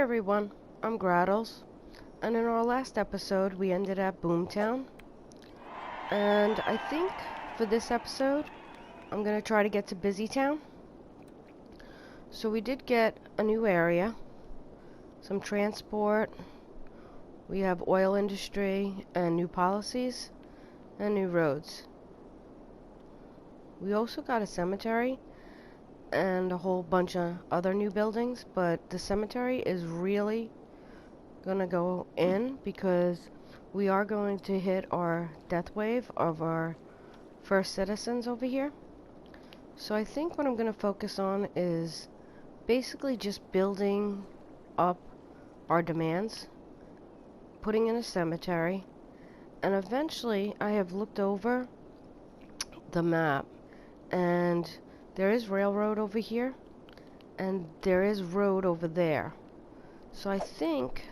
everyone, I'm Grahtles, and in our last episode we ended at Boomtown, and I think for this episode I'm gonna try to get to Busytown. So we did get a new area, some transport, we have oil industry and new policies and new roads. We also got a cemetery and a whole bunch of other new buildings, but the cemetery is really gonna go in because we are going to hit our death wave of our first citizens over here. So I think what I'm gonna focus on is basically just building up our demands, putting in a cemetery, and eventually I have looked over the map and there is railroad over here and there is road over there. So I think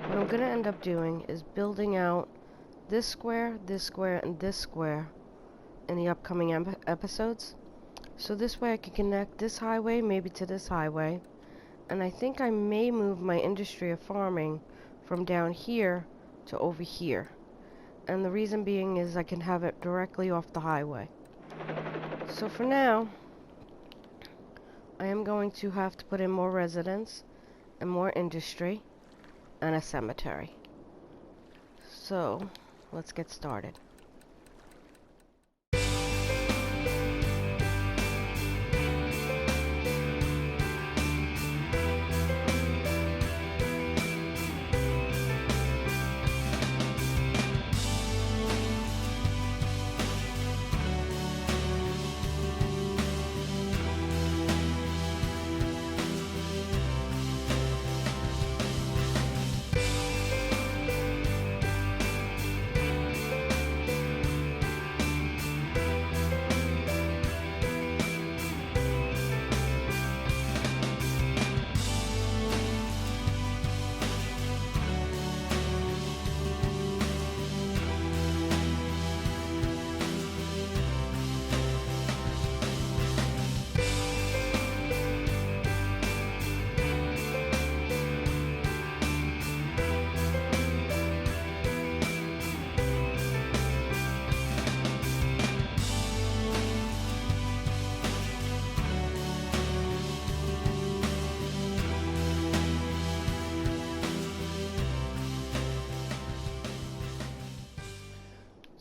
what I'm going to end up doing is building out this square, and this square in the upcoming episodes. So this way I can connect this highway maybe to this highway. And I think I may move my industry of farming from down here to over here. And the reason being is I can have it directly off the highway. So for now, I am going to have to put in more residents and more industry and a cemetery. So, let's get started.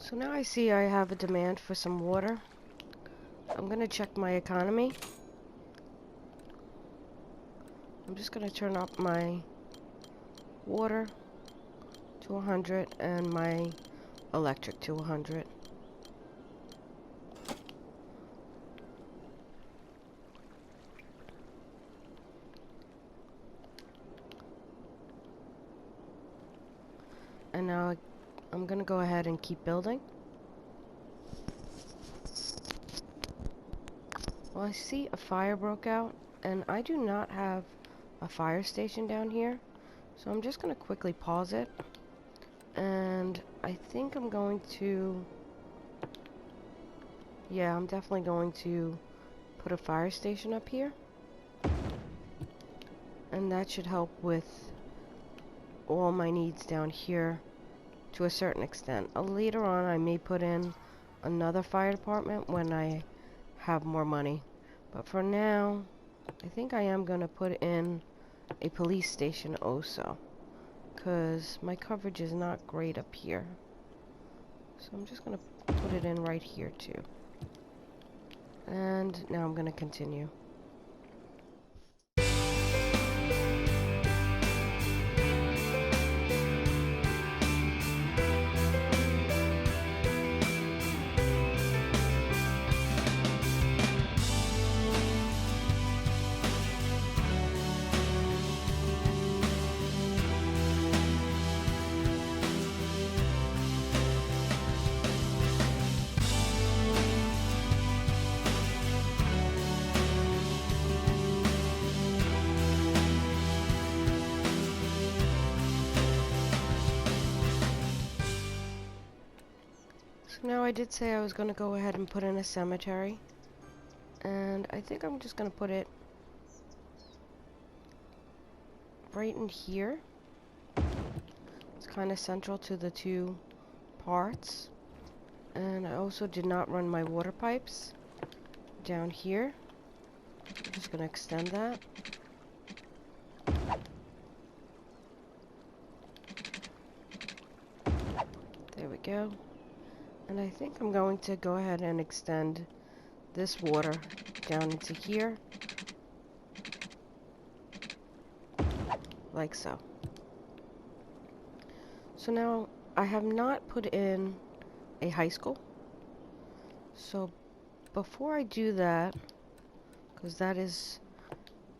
So now I see I have a demand for some water. I'm going to check my economy. I'm just going to turn up my water to 100 and my electric to 100. And now I'm going to go ahead and keep building. Well, I see a fire broke out, and I do not have a fire station down here, so I'm just going to quickly pause it, and I think I'm going to, yeah, I'm definitely going to put a fire station up here, and that should help with all my needs down here to a certain extent. Later on I may put in another fire department when I have more money, but for now I think I am gonna put in a police station also, because my coverage is not great up here. So I'm just gonna put it in right here too. And now I'm gonna continue. Now I did say I was going to go ahead and put in a cemetery, and I think I'm just going to put it right in here. It's kind of central to the two parts. And I also did not run my water pipes down here. I'm just going to extend that. There we go. And I think I'm going to go ahead and extend this water down into here. Like so. So now I have not put in a high school. So before I do that, because that is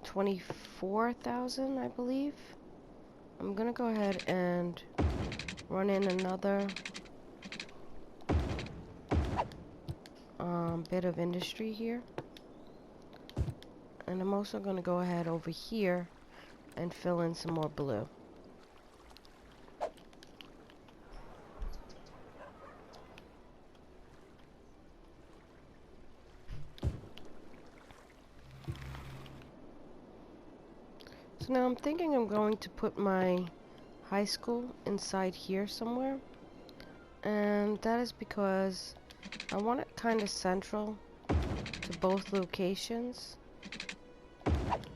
24,000, I believe, I'm gonna go ahead and run in another bit of industry here. And I'm also gonna go ahead over here and fill in some more blue. So now I'm thinking I'm going to put my high school inside here somewhere. And that is because I want it kind of central to both locations.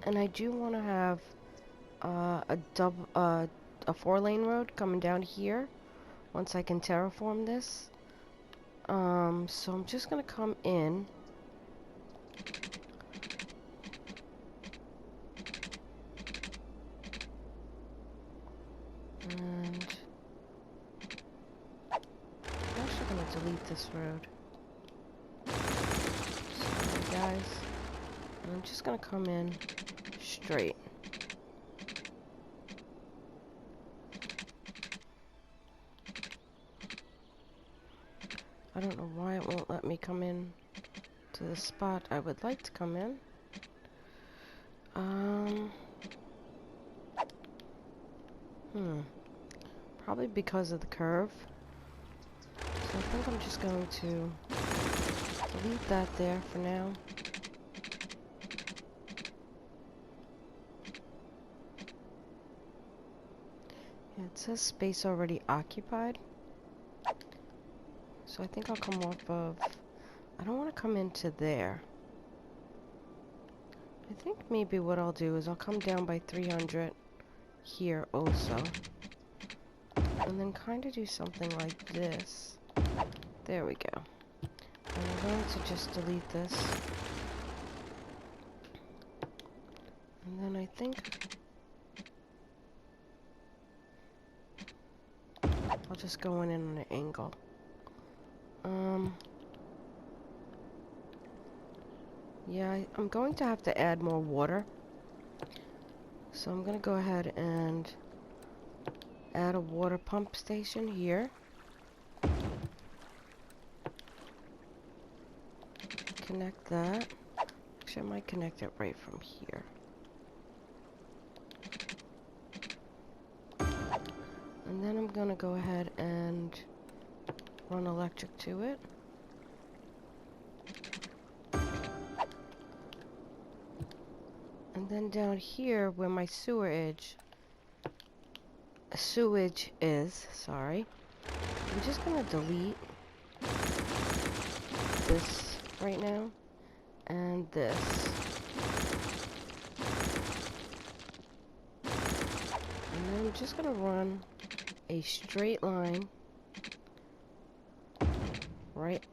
And I do want to have a 4-lane road coming down here once I can terraform this. So I'm just gonna come in. And I'm actually gonna delete this road. Sorry guys. And I'm just gonna come in straight. I don't know why it won't let me come in to the spot I would like to come in. Probably because of the curve. So I think I'm just going to delete that there for now. Yeah, it says space already occupied. So I think I'll come off of... I don't want to come into there. I think maybe what I'll do is I'll come down by 300 here also. And then kind of do something like this. There we go. And I'm going to just delete this. And then I think I'll just go in on an angle. Yeah, I'm going to have to add more water. So I'm going to go ahead and add a water pump station here. Connect that. Actually, I might connect it right from here. And then I'm going to go ahead and run electric to it. And then down here where my sewage is, sorry, I'm just gonna delete this right now and this. And then I'm just gonna run a straight line right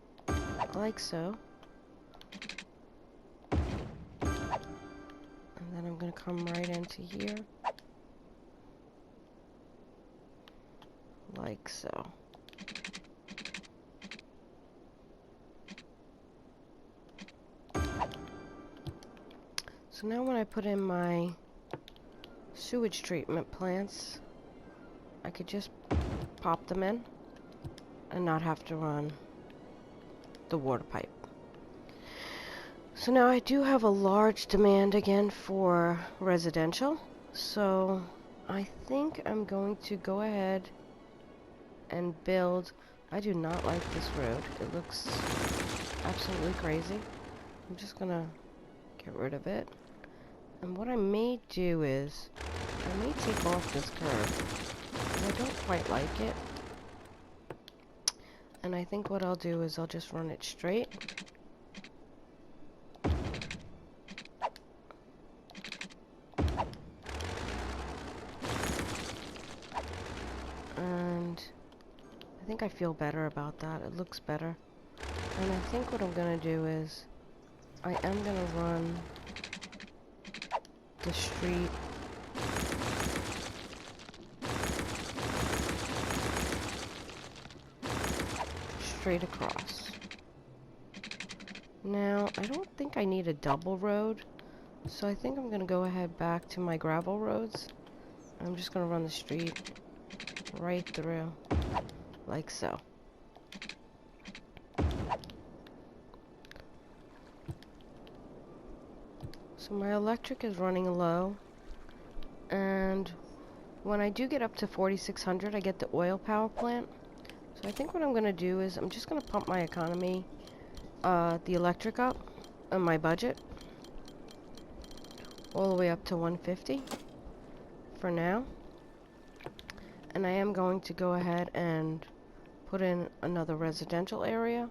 like so. And then I'm going to come right into here. Like so. So now when I put in my sewage treatment plants, I could just pop them in and not have to run the water pipe. So now I do have a large demand again for residential, so I think I'm going to go ahead and build. I do not like this road. It looks absolutely crazy. I'm just gonna get rid of it. And what I may do is I may take off this curve. I don't quite like it. And I think what I'll do is I'll just run it straight. And I think I feel better about that. It looks better. And I think what I'm gonna do is I am gonna run the street straight across. Now, I don't think I need a double road, so I think I'm gonna go ahead back to my gravel roads. I'm just gonna run the street right through, like so. So my electric is running low, and when I do get up to 4600, I get the oil power plant. So I think what I'm going to do is I'm just going to pump my economy, the electric up, and my budget, all the way up to 150 for now. And I am going to go ahead and put in another residential area.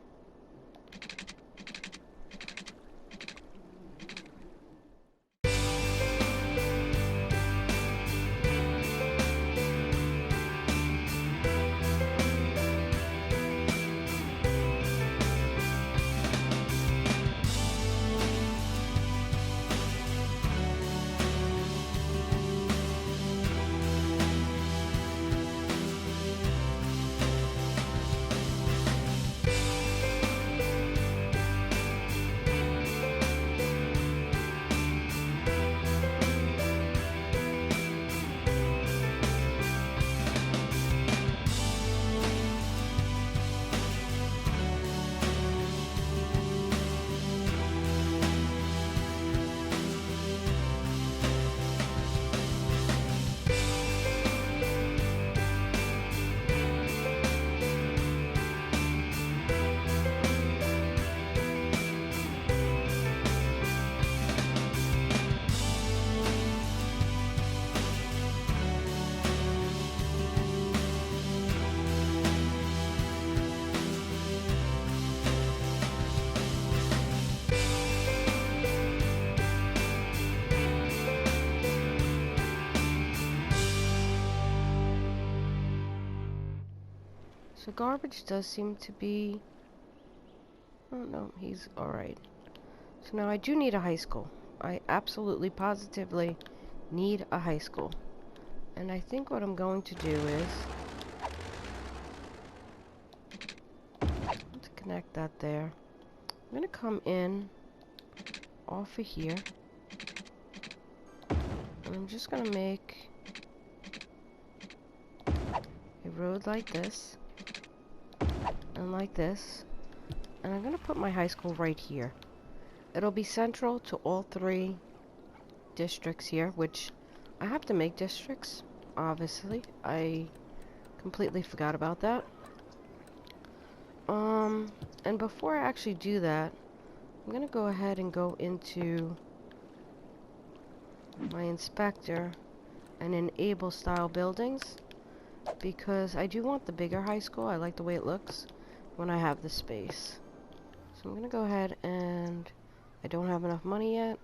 So garbage does seem to be... Oh no, he's alright. So now I do need a high school. I absolutely, positively need a high school. And I think what I'm going to do is... to connect that there. I'm going to come in off of here. And I'm just going to make a road like this. And like this, and I'm going to put my high school right here. It'll be central to all three districts here, which I have to make districts, obviously. I completely forgot about that. And before I actually do that, I'm going to go ahead and go into my inspector and enable style buildings, because I do want the bigger high school. I like the way it looks when I have the space. So I'm gonna go ahead, and I don't have enough money yet.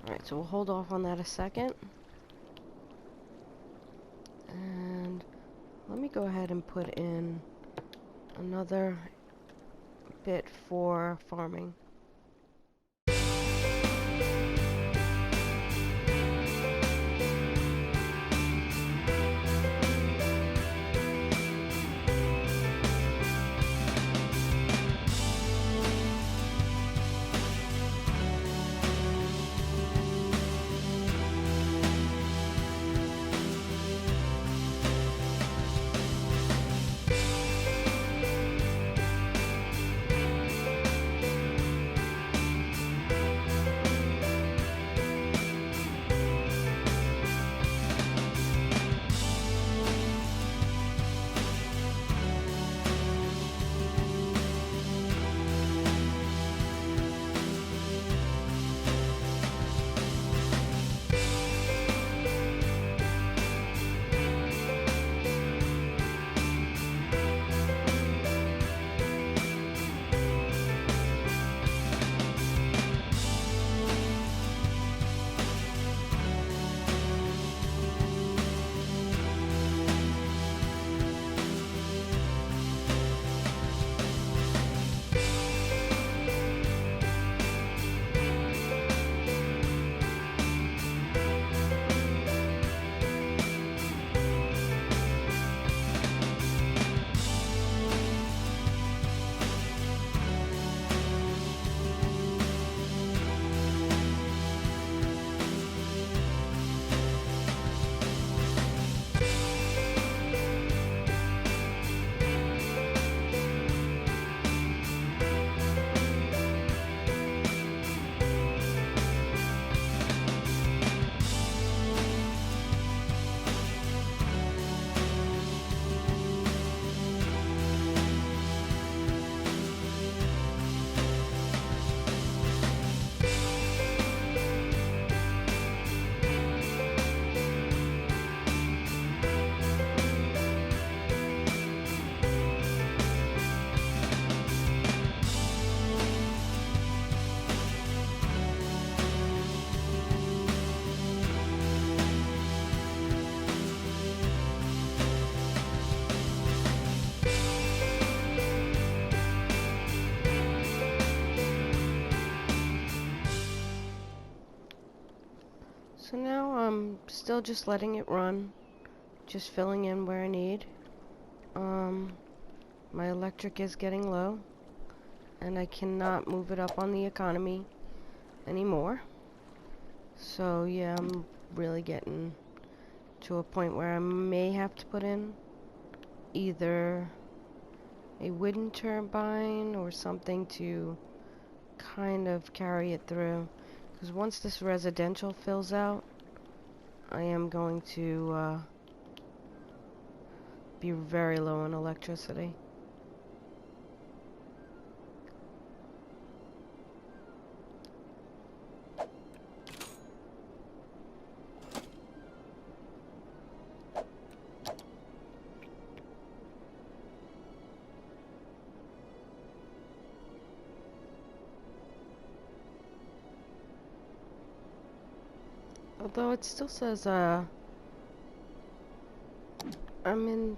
Alright, so we'll hold off on that a second. And let me go ahead and put in another bit for farming. So now I'm still just letting it run, just filling in where I need. My electric is getting low, and I cannot move it up on the economy anymore. So yeah, I'm really getting to a point where I may have to put in either a wind turbine or something to kind of carry it through. Because once this residential fills out, I am going to be very low on electricity. Although it still says I'm in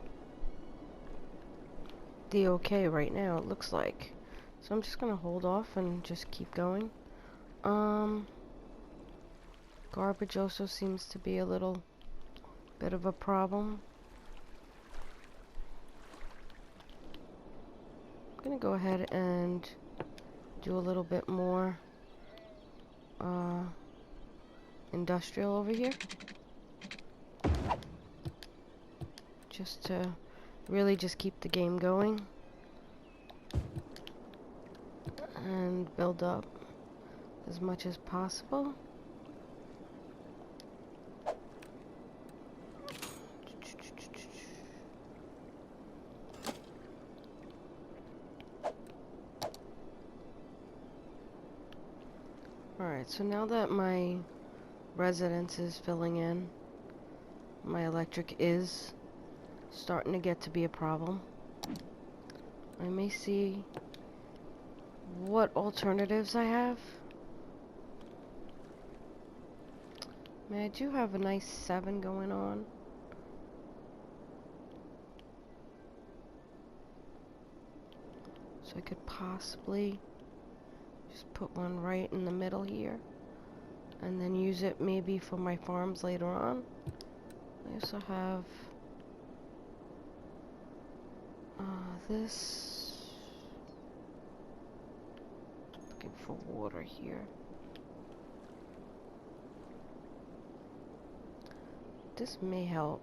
the okay right now, it looks like. So I'm just gonna hold off and just keep going. Garbage also seems to be a little bit of a problem. I'm gonna go ahead and do a little bit more industrial over here, just to really just keep the game going and build up as much as possible. Alright, so now that my residence is filling in, my electric is starting to get to be a problem. I may see what alternatives I have. I mean, I do have a nice 7 going on. So I could possibly just put one right in the middle here, and then use it maybe for my farms later on. I also have this. Looking for water here. This may help.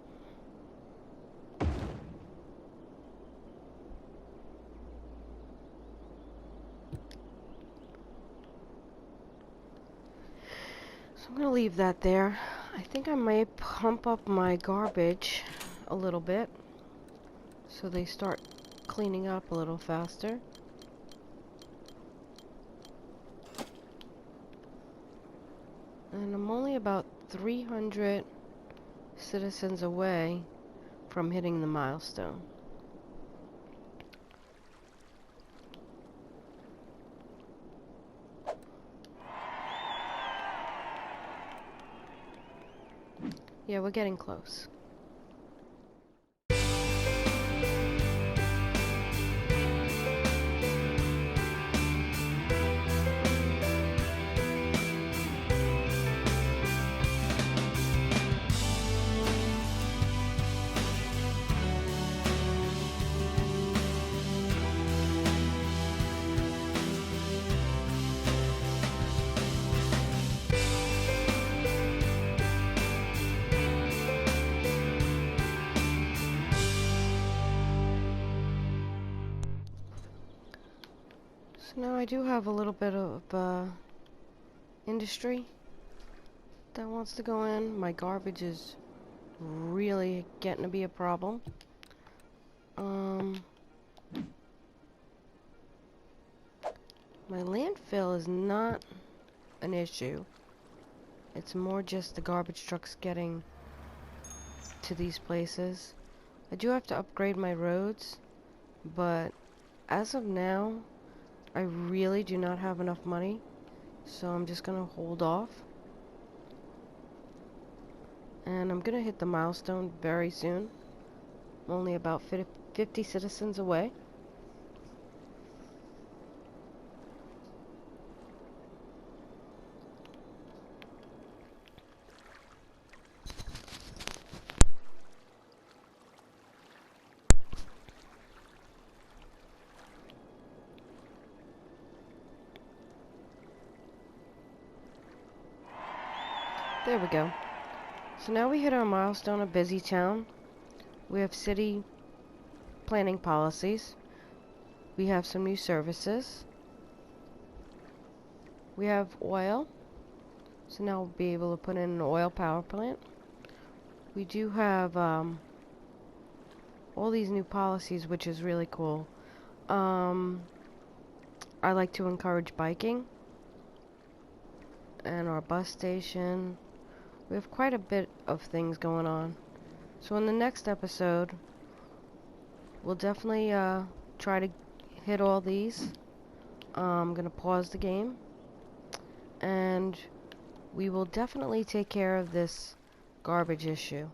So I'm gonna leave that there. I think I might pump up my garbage a little bit so they start cleaning up a little faster. And I'm only about 300 citizens away from hitting the milestone. Yeah, we're getting close. So now I do have a little bit of industry that wants to go in. My garbage is really getting to be a problem. My landfill is not an issue. It's more just the garbage trucks getting to these places. I do have to upgrade my roads, but as of now, I really do not have enough money, so I'm just gonna hold off. And I'm gonna hit the milestone very soon. I'm only about 50 citizens away. There we go. So now we hit our milestone of busy town. We have city planning policies. We have some new services. We have oil. So now we'll be able to put in an oil power plant. We do have all these new policies, which is really cool. I like to encourage biking. And our bus station. We have quite a bit of things going on. So in the next episode, we'll definitely try to hit all these. I'm going to pause the game. And we will definitely take care of this garbage issue.